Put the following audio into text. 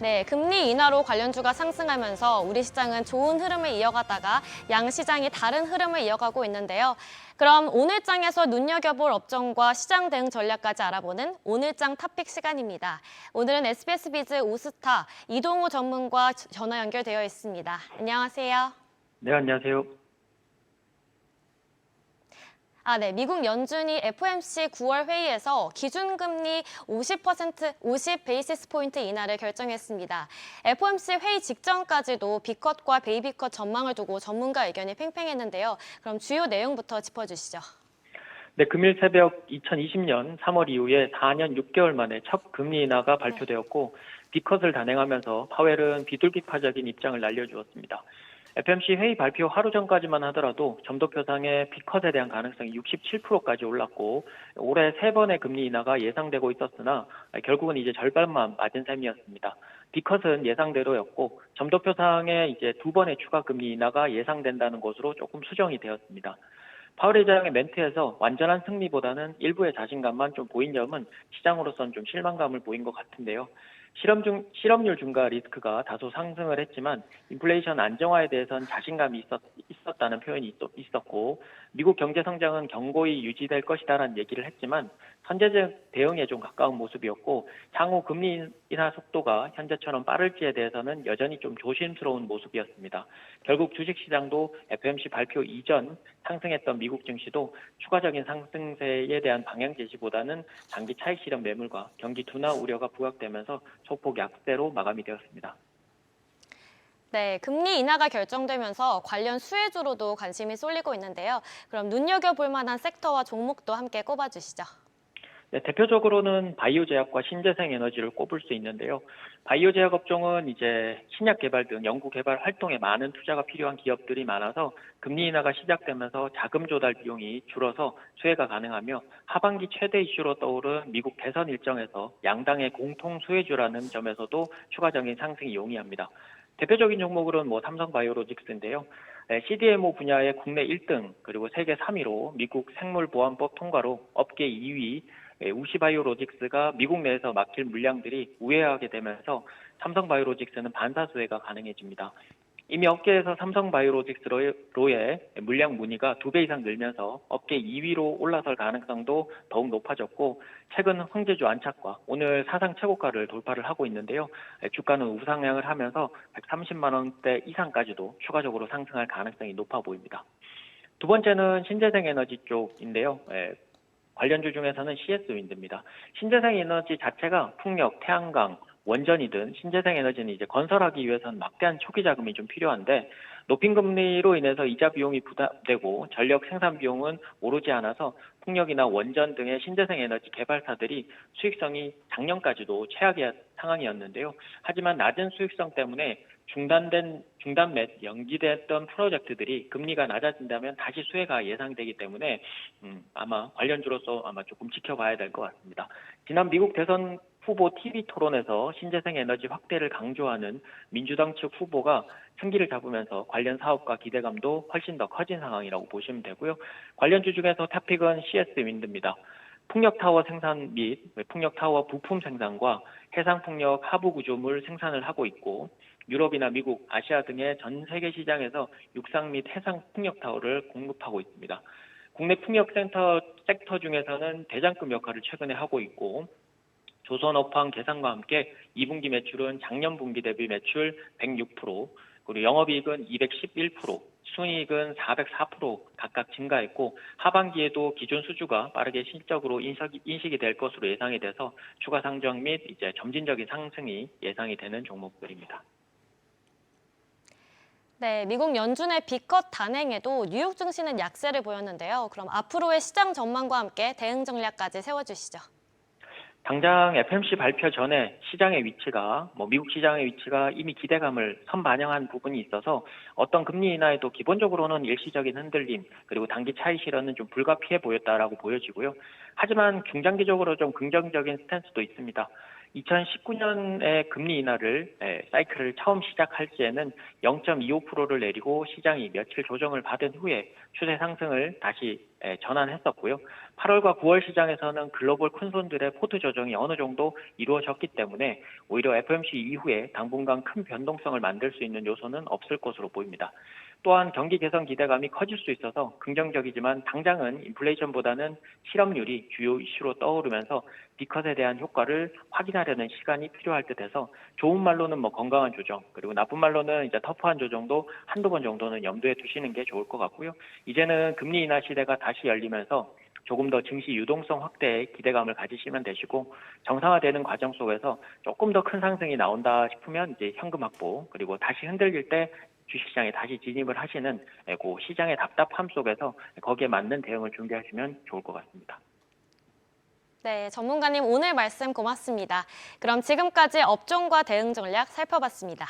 네, 금리 인하로 관련주가 상승하면서 우리 시장은 좋은 흐름을 이어가다가 양시장이 다른 흐름을 이어가고 있는데요. 그럼 오늘장에서 눈여겨볼 업종과 시장 대응 전략까지 알아보는 오늘장 탑픽 시간입니다. 오늘은 SBS 비즈 오스타 이동우 전문가 전화 연결되어 있습니다. 안녕하세요. 네, 안녕하세요. 네. 미국 연준이 FOMC 9월 회의에서 기준금리 50 베이시스 포인트 인하를 결정했습니다. FOMC 회의 직전까지도 B컷과 베이비컷 전망을 두고 전문가 의견이 팽팽했는데요. 그럼 주요 내용부터 짚어주시죠. 네, 금일 새벽 2020년 3월 이후에 4년 6개월 만에 첫 금리 인하가 발표되었고, B컷을 단행하면서 파웰은 비둘기파적인 입장을 날려주었습니다. FOMC 회의 발표 하루 전까지만 하더라도 점도표상의 B컷에 대한 가능성이 67%까지 올랐고, 올해 3번의 금리 인하가 예상되고 있었으나 결국은 이제 절반만 맞은 셈이었습니다. B컷은 예상대로였고, 점도표상에 이제 2번의 추가 금리 인하가 예상된다는 것으로 조금 수정이 되었습니다. 파월 의장의 멘트에서 완전한 승리보다는 일부의 자신감만 좀 보인 점은 시장으로서는 좀 실망감을 보인 것 같은데요. 실업률 증가 리스크가 다소 상승을 했지만 인플레이션 안정화에 대해서는 자신감이 있었다는 표현이 있었고, 미국 경제 성장은 견고히 유지될 것이다라는 얘기를 했지만 선제적 대응에 좀 가까운 모습이었고, 향후 금리 인하 속도가 현재처럼 빠를지에 대해서는 여전히 좀 조심스러운 모습이었습니다. 결국 주식시장도 FOMC 발표 이전 상승했던 미국 증시도 추가적인 상승세에 대한 방향 제시보다는 장기 차익 실현 매물과 경기 둔화 우려가 부각되면서 소폭 약세로 마감이 되었습니다. 네, 금리 인하가 결정되면서 관련 수혜주로도 관심이 쏠리고 있는데요. 그럼 눈여겨볼 만한 섹터와 종목도 함께 꼽아주시죠. 네, 대표적으로는 바이오 제약과 신재생 에너지를 꼽을 수 있는데요. 바이오 제약 업종은 이제 신약 개발 등 연구 개발 활동에 많은 투자가 필요한 기업들이 많아서 금리 인하가 시작되면서 자금 조달 비용이 줄어서 수혜가 가능하며, 하반기 최대 이슈로 떠오른 미국 대선 일정에서 양당의 공통 수혜주라는 점에서도 추가적인 상승이 용이합니다. 대표적인 종목으로는 삼성바이오로직스인데요. CDMO 분야의 국내 1등 그리고 세계 3위로 미국 생물보안법 통과로 업계 2위 우시바이오로직스가 미국 내에서 맡길 물량들이 우회하게 되면서 삼성바이오로직스는 반사수혜가 가능해집니다. 이미 업계에서 삼성바이오로직스로의 물량 문의가 2배 이상 늘면서 업계 2위로 올라설 가능성도 더욱 높아졌고, 최근 황제주 안착과 오늘 사상 최고가를 돌파를 하고 있는데요. 주가는 우상향을 하면서 130만 원대 이상까지도 추가적으로 상승할 가능성이 높아 보입니다. 두 번째는 신재생 에너지 쪽인데요. 관련주 중에서는 CS윈드입니다. 신재생 에너지 자체가 풍력, 태양광, 원전이든 신재생 에너지는 이제 건설하기 위해서는 막대한 초기 자금이 좀 필요한데, 높인 금리로 인해서 이자 비용이 부담되고 전력 생산 비용은 오르지 않아서 풍력이나 원전 등의 신재생 에너지 개발사들이 수익성이 작년까지도 최악의 상황이었는데요. 하지만 낮은 수익성 때문에 중단 및 연기됐던 프로젝트들이 금리가 낮아진다면 다시 수혜가 예상되기 때문에 아마 관련주로서 아마 조금 지켜봐야 될 것 같습니다. 지난 미국 대선 후보 TV 토론에서 신재생 에너지 확대를 강조하는 민주당 측 후보가 승기를 잡으면서 관련 사업과 기대감도 훨씬 더 커진 상황이라고 보시면 되고요. 관련주 중에서 탑픽은 CS윈드입니다. 풍력타워 생산 및 풍력타워 부품 생산과 해상풍력 하부 구조물 생산을 하고 있고, 유럽이나 미국, 아시아 등의 전 세계 시장에서 육상 및 해상 풍력타워를 공급하고 있습니다. 국내 풍력센터 섹터 중에서는 대장금 역할을 최근에 하고 있고, 조선업황 개선과 함께 2분기 매출은 작년 분기 대비 매출 106%, 그리고 영업이익은 211%, 순이익은 404% 각각 증가했고, 하반기에도 기존 수주가 빠르게 실적으로 인식이 될 것으로 예상이 돼서 추가 상정 및 이제 점진적인 상승이 예상이 되는 종목들입니다. 네, 미국 연준의 B컷 단행에도 뉴욕 증시는 약세를 보였는데요. 그럼 앞으로의 시장 전망과 함께 대응 전략까지 세워주시죠. 당장 FOMC 발표 전에 시장의 위치가 미국 시장의 위치가 이미 기대감을 선반영한 부분이 있어서 어떤 금리 인하에도 기본적으로는 일시적인 흔들림 그리고 단기 차익 실현은 좀 불가피해 보였다라고 보여지고요. 하지만 중장기적으로 좀 긍정적인 스탠스도 있습니다. 2019년에 금리 인하를 사이클을 처음 시작할 시에는 0.25%를 내리고 시장이 며칠 조정을 받은 후에 추세 상승을 다시 전환했었고요. 8월과 9월 시장에서는 글로벌 큰손들의 포트 조정이 어느 정도 이루어졌기 때문에 오히려 FOMC 이후에 당분간 큰 변동성을 만들 수 있는 요소는 없을 것으로 보입니다. 또한 경기 개선 기대감이 커질 수 있어서 긍정적이지만 당장은 인플레이션보다는 실업률이 주요 이슈로 떠오르면서 비컷에 대한 효과를 확인하려는 시간이 필요할 듯해서 좋은 말로는 뭐 건강한 조정, 그리고 나쁜 말로는 이제 터프한 조정도 한두 번 정도는 염두에 두시는 게 좋을 것 같고요. 이제는 금리 인하 시대가 다시 열리면서 조금 더 증시 유동성 확대에 기대감을 가지시면 되시고, 정상화되는 과정 속에서 조금 더 큰 상승이 나온다 싶으면 이제 현금 확보, 그리고 다시 흔들릴 때 주식시장에 다시 진입을 하시는 그 시장의 답답함 속에서 거기에 맞는 대응을 준비하시면 좋을 것 같습니다. 네, 전문가님 오늘 말씀 고맙습니다. 그럼 지금까지 업종과 대응 전략 살펴봤습니다.